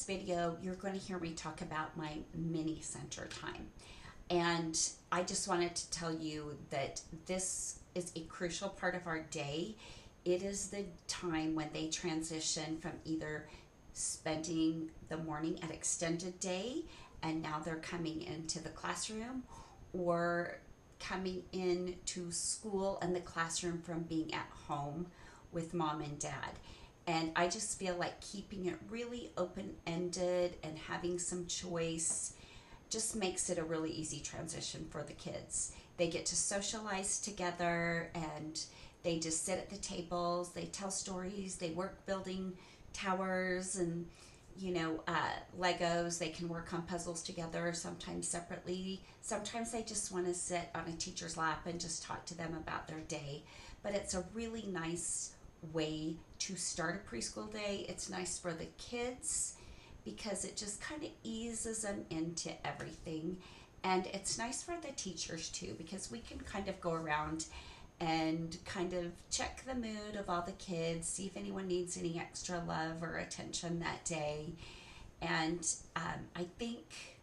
video, you're going to hear me talk about my mini center time. And I just wanted to tell you that this is a crucial part of our day. It is the time when they transition from either spending the morning at extended day and now they're coming into the classroom, or coming into school and the classroom from being at home with mom and dad. And I just feel like keeping it really open-ended and having some choice just makes it a really easy transition for the kids. They get to socialize together and they just sit at the tables, they tell stories, they work building towers and Legos. They can work on puzzles together, sometimes separately. Sometimes they just want to sit on a teacher's lap and just talk to them about their day. But it's a really nice way to start a preschool day. It's nice for the kids because it just kind of eases them into everything. And it's nice for the teachers too, because we can kind of go around and kind of check the mood of all the kids, see if anyone needs any extra love or attention that day. And I think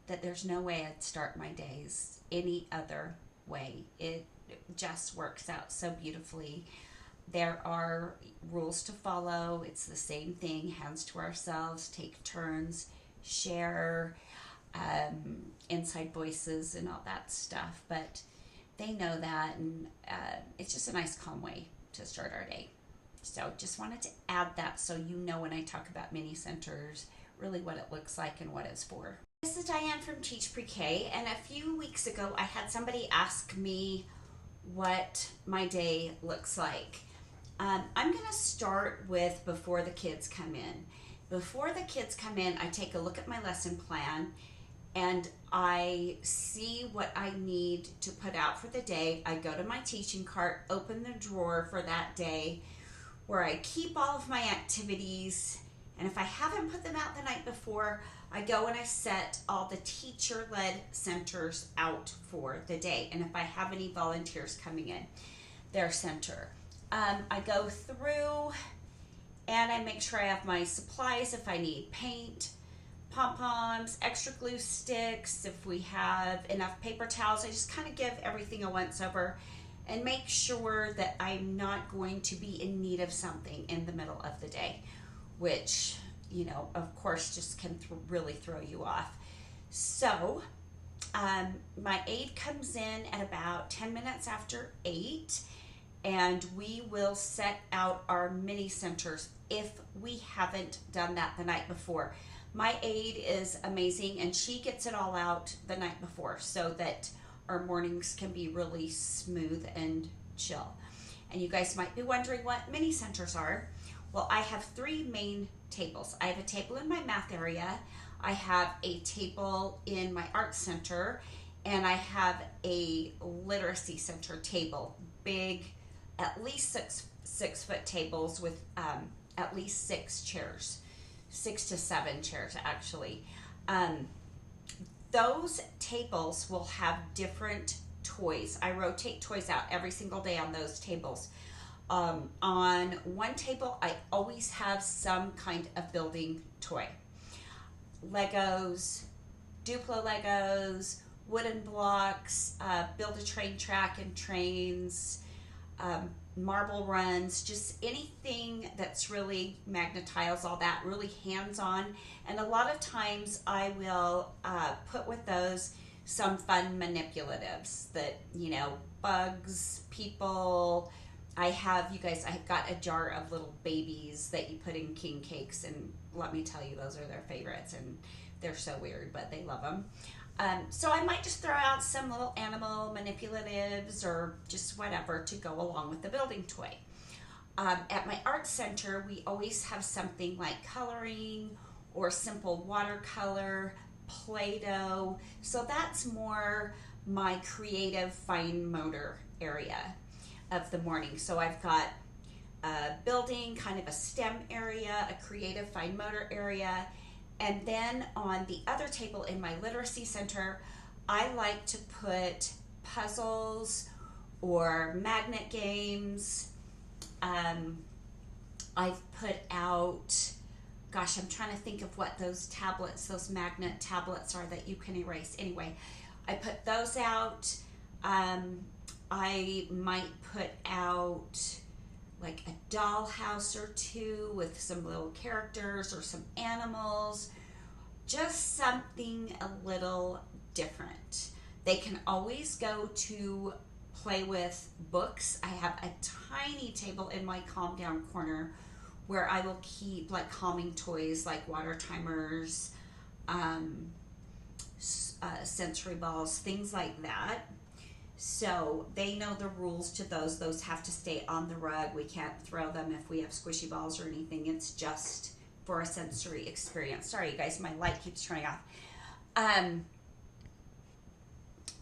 that there's no way I'd start my days any other way. It just works out so beautifully. There are rules to follow. It's the same thing, hands to ourselves, take turns, share, inside voices and all that stuff. But they know that, and it's just a nice, calm way to start our day. So just wanted to add that so you know when I talk about mini centers, really what it looks like and what it's for. This is Diane from Teach Pre-K, and a few weeks ago I had somebody ask me what my day looks like. I'm going to start with before the kids come in. Before the kids come in, I take a look at my lesson plan and I see what I need to put out for the day. I go to my teaching cart, open the drawer for that day where I keep all of my activities, and if I haven't put them out the night before, I go and I set all the teacher-led centers out for the day, and if I have any volunteers coming in, their center. I go through and I make sure I have my supplies if I need paint, pom-poms, extra glue sticks, if we have enough paper towels. I just kind of give everything a once over and make sure that I'm not going to be in need of something in the middle of the day, which, of course, just can really throw you off. So my aide comes in at about 10 minutes after 8, and we will set out our mini centers if we haven't done that the night before. My aide is amazing, and she gets it all out the night before so that our mornings can be really smooth and chill. And you guys might be wondering what mini centers are. Well, I have 3 main tables. I have a table in my math area, I have a table in my art center, and I have a literacy center table. Big, at least six foot tables with at least 6 chairs. 6 to 7 chairs actually. Those tables will have different toys. I rotate toys out every single day on those tables. On one table, I always have some kind of building toy. Legos, Duplo Legos, wooden blocks, build a train track and trains, marble runs, just anything that's really magnetiles, all that, really hands-on. And a lot of times I will put with those some fun manipulatives that, bugs, people. I've got a jar of little babies that you put in king cakes, and let me tell you, those are their favorites, and they're so weird, but they love them. So I might just throw out some little animal manipulatives or just whatever to go along with the building toy. At my art center, we always have something like coloring or simple watercolor, Play-Doh. So that's more my creative fine motor area of the morning. So I've got a building, kind of a STEM area, a creative fine motor area, and then on the other table in my literacy center, I like to put puzzles or magnet games. I've put out gosh, I'm trying to think of what those tablets, those magnet tablets are that you can erase. Anyway, I put those out. I might put out like a dollhouse or two with some little characters or some animals, just something a little different. They can always go to play with books. I have a tiny table in my calm down corner where I will keep like calming toys like water timers, sensory balls, things like that. So they know the rules to those. Those have to stay on the rug. We can't throw them if we have squishy balls or anything. It's just for a sensory experience. Sorry, you guys, my light keeps turning off.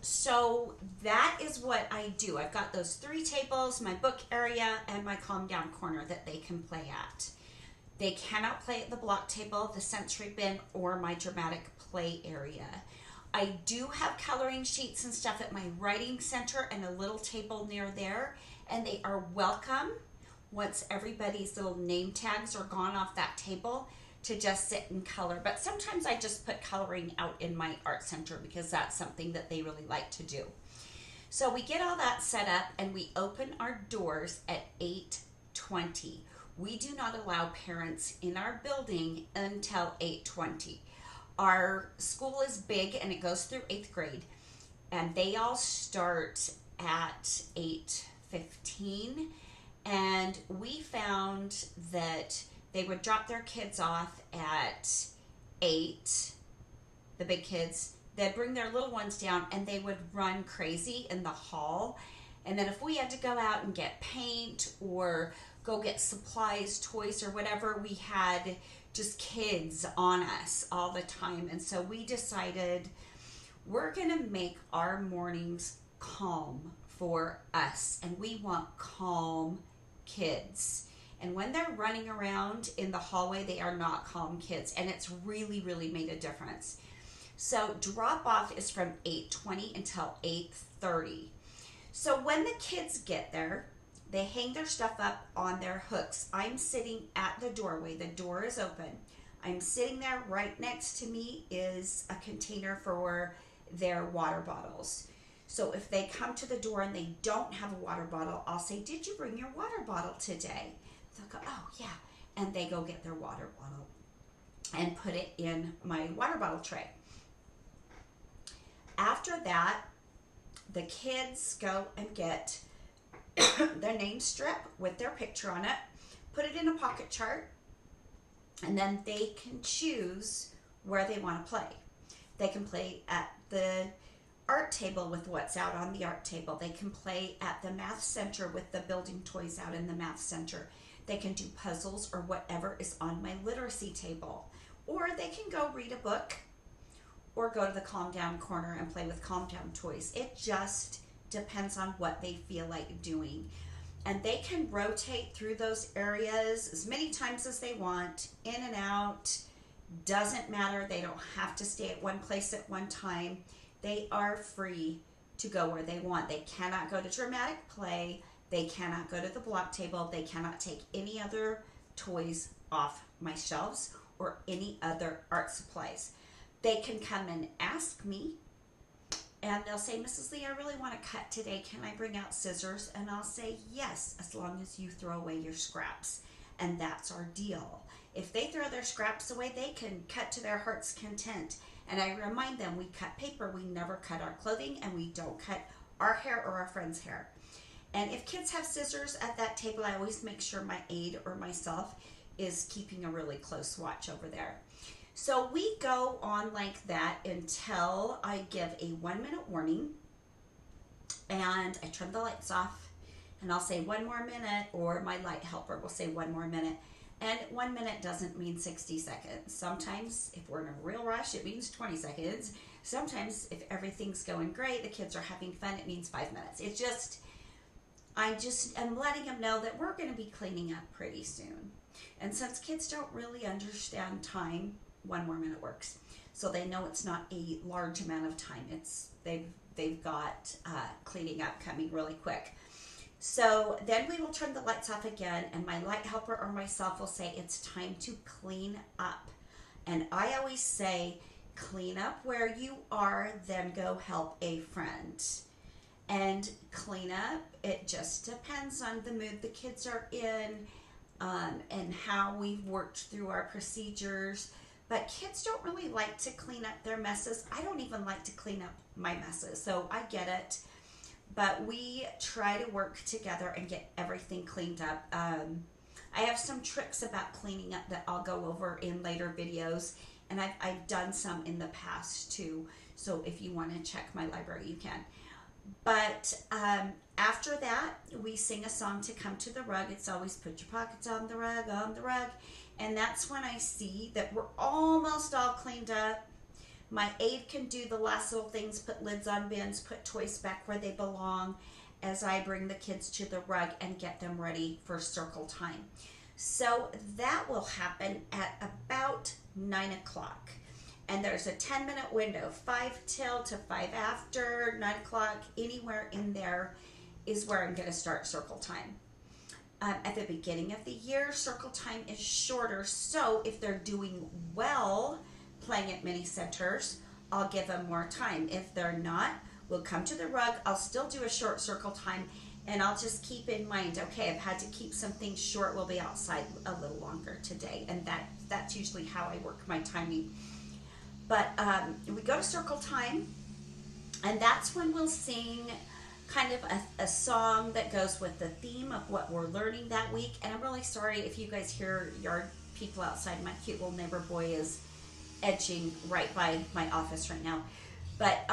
So that is what I do. I've got those 3 tables, my book area, and my calm down corner that they can play at. They cannot play at the block table, the sensory bin, or my dramatic play area. I do have coloring sheets and stuff at my writing center and a little table near there, and they are welcome once everybody's little name tags are gone off that table to just sit and color. But sometimes I just put coloring out in my art center because that's something that they really like to do. So we get all that set up and we open our doors at 8:20. We do not allow parents in our building until 8:20. Our school is big and it goes through 8th grade, and they all start at 8:15, and we found that they would drop their kids off at 8, the big kids. They'd bring their little ones down and they would run crazy in the hall. And then if we had to go out and get paint or go get supplies, toys, or whatever, we had just kids on us all the time. And so we decided we're going to make our mornings calm for us, and we want calm kids. And when they're running around in the hallway, they are not calm kids. And it's really, really made a difference. So drop off is from 8:20 until 8:30. So when the kids get there, they hang their stuff up on their hooks. I'm sitting at the doorway. The door is open. I'm sitting there. Right next to me is a container for their water bottles. So if they come to the door and they don't have a water bottle, I'll say, "Did you bring your water bottle today?" They'll go, "Oh, yeah." And they go get their water bottle and put it in my water bottle tray. After that, the kids go and get their name strip with their picture on it, put it in a pocket chart, and then they can choose where they want to play. They can play at the art table with what's out on the art table. They can play at the math center with the building toys out in the math center. They can do puzzles or whatever is on my literacy table. Or they can go read a book or go to the calm down corner and play with calm down toys. It just depends on what they feel like doing. And they can rotate through those areas as many times as they want, in and out. Doesn't matter. They don't have to stay at one place at one time. They are free to go where they want. They cannot go to dramatic play. They cannot go to the block table. They cannot take any other toys off my shelves or any other art supplies. They can come and ask me, and they'll say, "Mrs. Lee, I really want to cut today. Can I bring out scissors?" And I'll say, "Yes, as long as you throw away your scraps." And that's our deal. If they throw their scraps away, they can cut to their heart's content. And I remind them, we cut paper, we never cut our clothing, and we don't cut our hair or our friend's hair. And if kids have scissors at that table, I always make sure my aide or myself is keeping a really close watch over there. So we go on like that until I give a 1-minute warning, and I turn the lights off, and I'll say 1 more minute, or my light helper will say 1 more minute. And 1 minute doesn't mean 60 seconds. Sometimes if we're in a real rush, it means 20 seconds. Sometimes if everything's going great, the kids are having fun, it means 5 minutes. I'm letting them know that we're going to be cleaning up pretty soon. And since kids don't really understand time, 1 more minute works. So they know it's not a large amount of time. They've got cleaning up coming really quick. So then we will turn the lights off again, and my light helper or myself will say it's time to clean up. And I always say, clean up where you are, then go help a friend. And clean up, it just depends on the mood the kids are in, and how we've worked through our procedures. But kids don't really like to clean up their messes. I don't even like to clean up my messes, so I get it. But we try to work together and get everything cleaned up. I have some tricks about cleaning up that I'll go over in later videos, and I've done some in the past too. So if you want to check my library, you can. But after that, we sing a song to come to the rug. It's always put your pockets on the rug, on the rug. And that's when I see that we're almost all cleaned up. My aide can do the last little things, put lids on bins, put toys back where they belong, as I bring the kids to the rug and get them ready for circle time. So that will happen at about 9 o'clock. And there's a 10-minute window, 5 till to 5 after, 9 o'clock, anywhere in there is where I'm going to start circle time. At the beginning of the year, circle time is shorter, so if they're doing well playing at mini centers, I'll give them more time. If they're not, we'll come to the rug. I'll still do a short circle time, and I'll just keep in mind, okay, I've had to keep some things short. We'll be outside a little longer today, and that's usually how I work my timing. But we go to circle time, and that's when we'll sing kind of a song that goes with the theme of what we're learning that week. And I'm really sorry if you guys hear yard people outside. My cute little neighbor boy is edging right by my office right now. But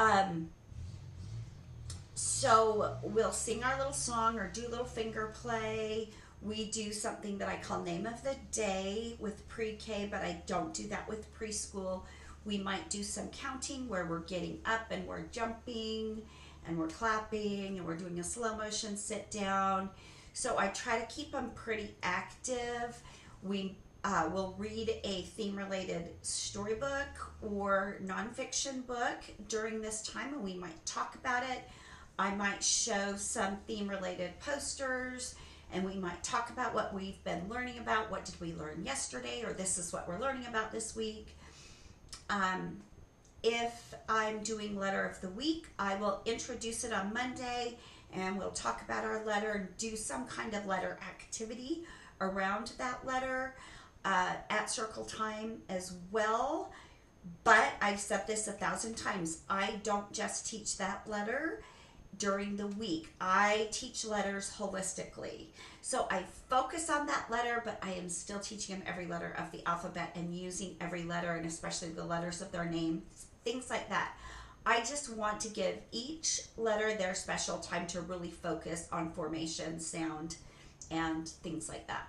so we'll sing our little song or do a little finger play. We do something that I call name of the day with pre-K, but I don't do that with preschool. We might do some counting where we're getting up and we're jumping and we're clapping and we're doing a slow motion sit down. So I try to keep them pretty active. We will read a theme-related storybook or nonfiction book during this time, and we might talk about it. I might show some theme-related posters, and we might talk about what we've been learning about. What did we learn yesterday? Or this is what we're learning about this week. If I'm doing letter of the week, I will introduce it on Monday, and we'll talk about our letter and do some kind of letter activity around that letter at circle time as well. But I've said this 1,000 times. I don't just teach that letter during the week. I teach letters holistically. So I focus on that letter, but I am still teaching them every letter of the alphabet and using every letter, and especially the letters of their name, things like that. I just want to give each letter their special time to really focus on formation, sound, and things like that.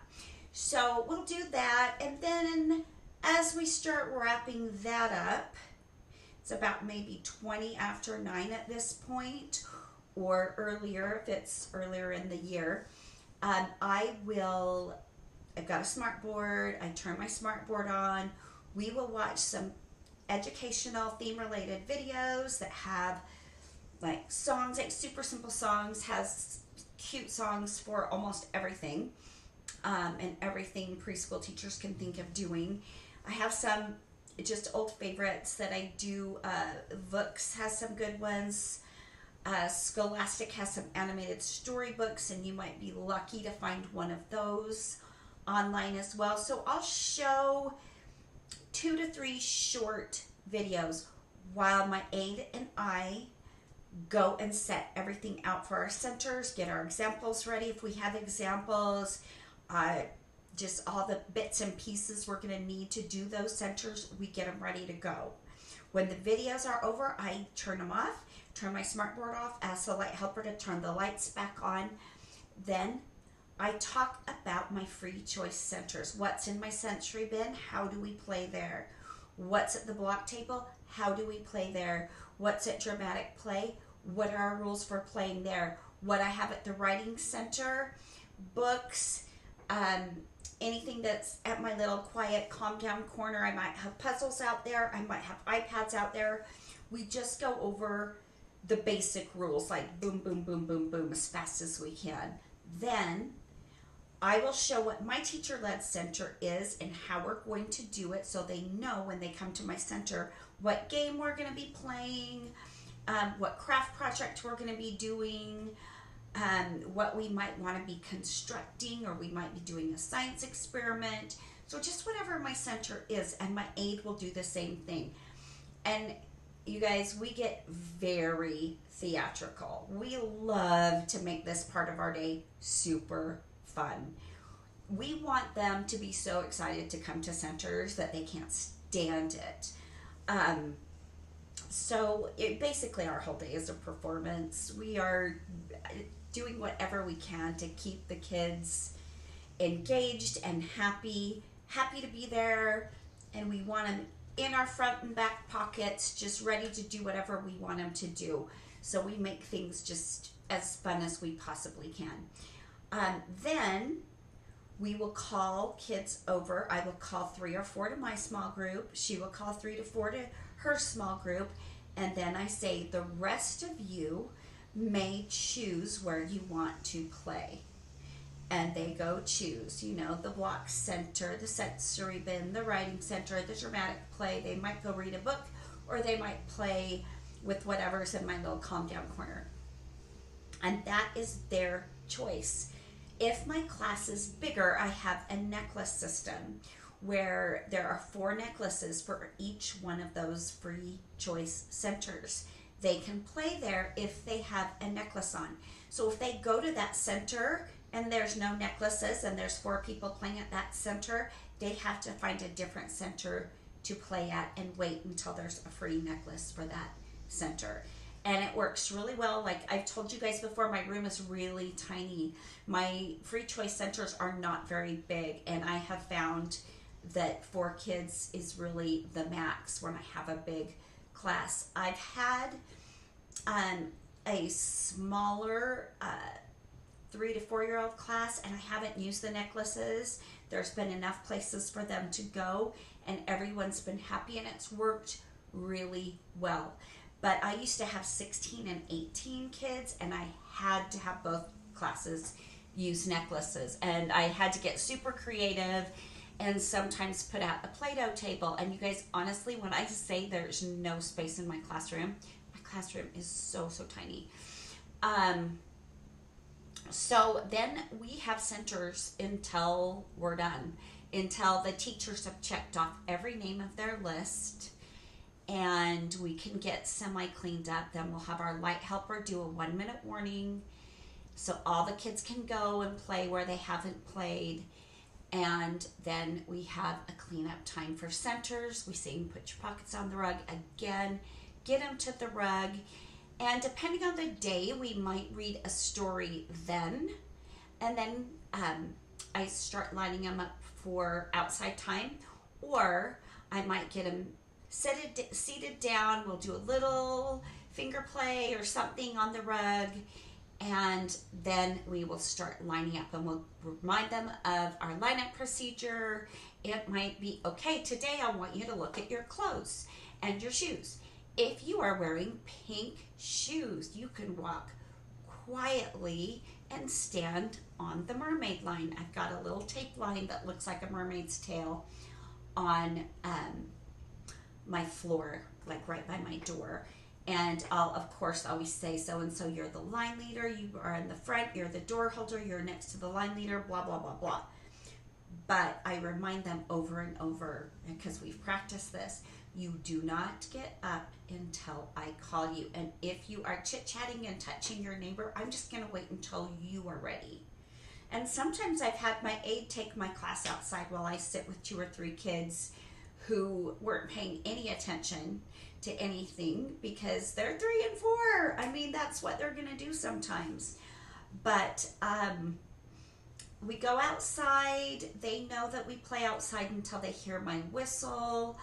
So we'll do that, and then as we start wrapping that up, it's about maybe 20 after 9 at this point, or earlier if it's earlier in the year. I've got a smart board. I turn my smart board on. We will watch some educational theme-related videos that have like songs, like super simple songs, has cute songs for almost everything, and everything preschool teachers can think of doing. I have some just old favorites that I do. Books has some good ones. Scholastic has some animated storybooks, and you might be lucky to find one of those online as well. So I'll show 2 to 3 short videos while my aide and I go and set everything out for our centers, get our examples ready if we have examples, just all the bits and pieces we're going to need to do those centers, we get them ready to go. When the videos are over, I turn them off, turn my smart board off, ask the light helper to turn the lights back on. Then I talk about my free choice centers. What's in my sensory bin? How do we play there? What's at the block table? How do we play there? What's at dramatic play? What are our rules for playing there? What I have at the writing center, books, anything that's at my little quiet, calm down corner. I might have puzzles out there. I might have iPads out there. We just go over the basic rules, like boom, boom, boom, boom, boom, as fast as we can. Then I will show what my teacher-led center is and how we're going to do it, so they know when they come to my center what game we're going to be playing, what craft project we're going to be doing, what we might want to be constructing, or we might be doing a science experiment. So just whatever my center is, and my aide will do the same thing. And you guys, we get very theatrical. We love to make this part of our day super fun. We want them to be so excited to come to centers that they can't stand it. So basically our whole day is a performance. We are doing whatever we can to keep the kids engaged and happy to be there, and we want them in our front and back pockets, just ready to do whatever we want them to do. So we make things just as fun as we possibly can. Then we will call kids over. I will call 3 or 4 to my small group. She will call 3 to 4 to her small group. And then I say, the rest of you may choose where you want to play. And they go choose, the block center, the sensory bin, the writing center, the dramatic play. They might go read a book, or they might play with whatever's in my little calm down corner. And that is their choice. If my class is bigger, I have a necklace system where there are 4 necklaces for each one of those free choice centers. They can play there if they have a necklace on. So if they go to that center and there's no necklaces and there's 4 people playing at that center, they have to find a different center to play at and wait until there's a free necklace for that center. And it works really well. Like I've told you guys before, my room is really tiny. My free choice centers are not very big, and I have found that 4 kids is really the max when I have a big class. I've had a smaller 3 to 4 year old class, and I haven't used the necklaces. There's been enough places for them to go, and everyone's been happy, and it's worked really well. But I used to have 16 and 18 kids, and I had to have both classes use necklaces, and I had to get super creative and sometimes put out a Play-Doh table. And you guys, honestly, when I say there's no space in my classroom is so tiny. So then we have centers until we're done, until the teachers have checked off every name of their list and we can get semi-cleaned up. Then we'll have our light helper do a 1-minute warning so all the kids can go and play where they haven't played. And then we have a cleanup time for centers. We say, put your pockets on the rug again, get them to the rug. And depending on the day, we might read a story then. And then I start lining them up for outside time. Or I might get them seated down. We'll do a little finger play or something on the rug. And then we will start lining up, and we'll remind them of our lineup procedure. It might be, okay, today I want you to look at your clothes and your shoes. If you are wearing pink shoes, you can walk quietly and stand on the mermaid line. I've got a little tape line that looks like a mermaid's tail on my floor, like right by my door. And I'll, of course, always say, so-and-so, you're the line leader, you are in the front, you're the door holder, you're next to the line leader, blah, blah, blah, blah. But I remind them over and over, because we've practiced this, you do not get up until I call you. And if you are chit-chatting and touching your neighbor, I'm just going to wait until you are ready. And sometimes I've had my aide take my class outside while I sit with 2 or 3 kids who weren't paying any attention to anything because they're 3 and 4. I mean, that's what they're going to do sometimes. But we go outside. They know that we play outside until they hear my whistle.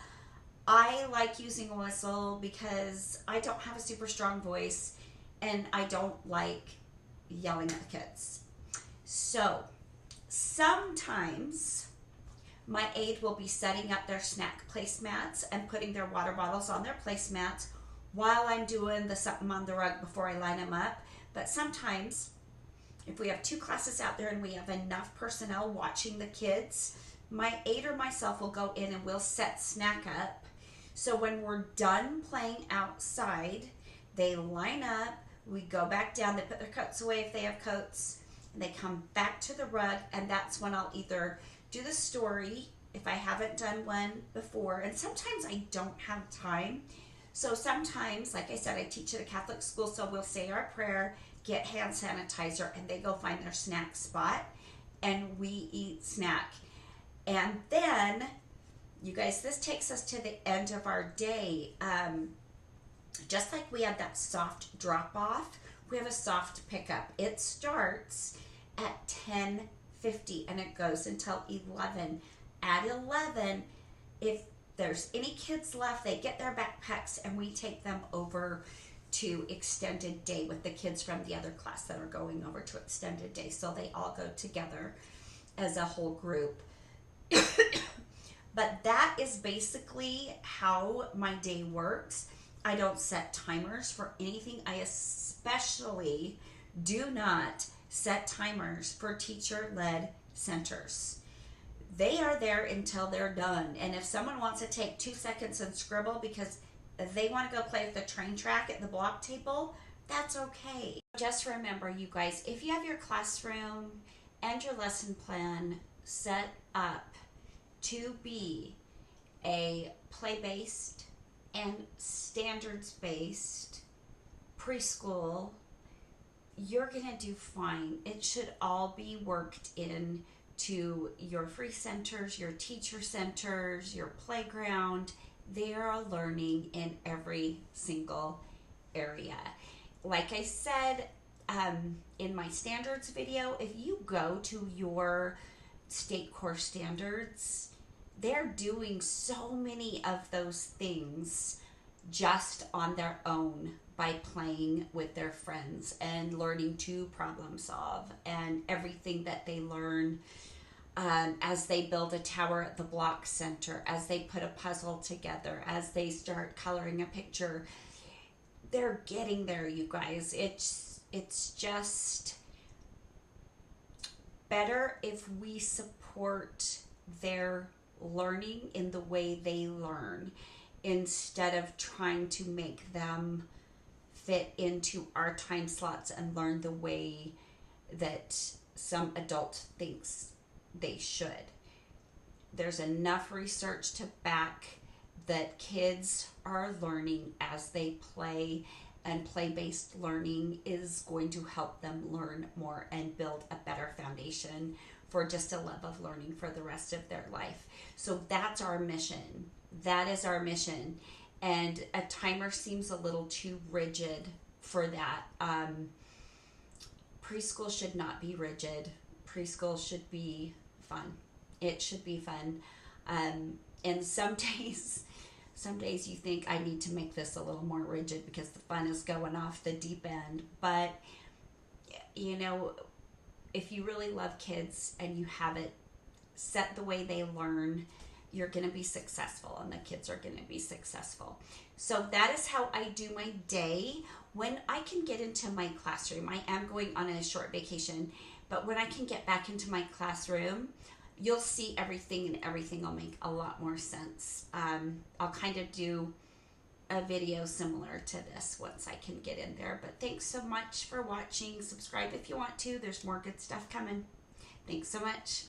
I like using a whistle because I don't have a super strong voice and I don't like yelling at the kids. So sometimes my aide will be setting up their snack placemats and putting their water bottles on their placemats while I'm doing the something on the rug before I line them up. But sometimes if we have 2 classes out there and we have enough personnel watching the kids, my aide or myself will go in and we'll set snack up. So when we're done playing outside, they line up, we go back down, they put their coats away if they have coats, and they come back to the rug, and that's when I'll either do the story if I haven't done one before, and sometimes I don't have time. So sometimes, like I said, I teach at a Catholic school, so we'll say our prayer, get hand sanitizer, and they go find their snack spot, and we eat snack. And then, you guys, this takes us to the end of our day. Just like we had that soft drop-off, we have a soft pickup. It starts at 10:50 and it goes until 11. At 11, if there's any kids left, they get their backpacks and we take them over to extended day with the kids from the other class that are going over to extended day. So they all go together as a whole group. But that is basically how my day works. I don't set timers for anything. I especially do not set timers for teacher-led centers. They are there until they're done. And if someone wants to take 2 seconds and scribble because they want to go play with the train track at the block table, that's okay. Just remember, you guys, if you have your classroom and your lesson plan set up to be a play-based and standards-based preschool, you're gonna do fine. It should all be worked in to your free centers, your teacher centers, your playground. They are learning in every single area. Like I said in my standards video, if you go to your state core standards, they're doing so many of those things just on their own by playing with their friends and learning to problem solve, and everything that they learn as they build a tower at the block center, as they put a puzzle together, as they start coloring a picture. They're getting there, you guys. It's just better if we support their learning in the way they learn instead of trying to make them fit into our time slots and learn the way that some adult thinks they should. There's enough research to back that kids are learning as they play, and play-based learning is going to help them learn more and build a better foundation for just a love of learning for the rest of their life. So that's our mission. That is our mission. And a timer seems a little too rigid for that. Preschool should not be rigid. Preschool should be fun. It should be fun. And some days you think I need to make this a little more rigid because the fun is going off the deep end. But, you know, if you really love kids and you have it set the way they learn, you're going to be successful and the kids are going to be successful. So that is how I do my day. When I can get into my classroom, I am going on a short vacation, but when I can get back into my classroom, you'll see everything, and everything will make a lot more sense. I'll kind of do a video similar to this once I can get in there. But thanks so much for watching. Subscribe if you want to. There's more good stuff coming. Thanks so much.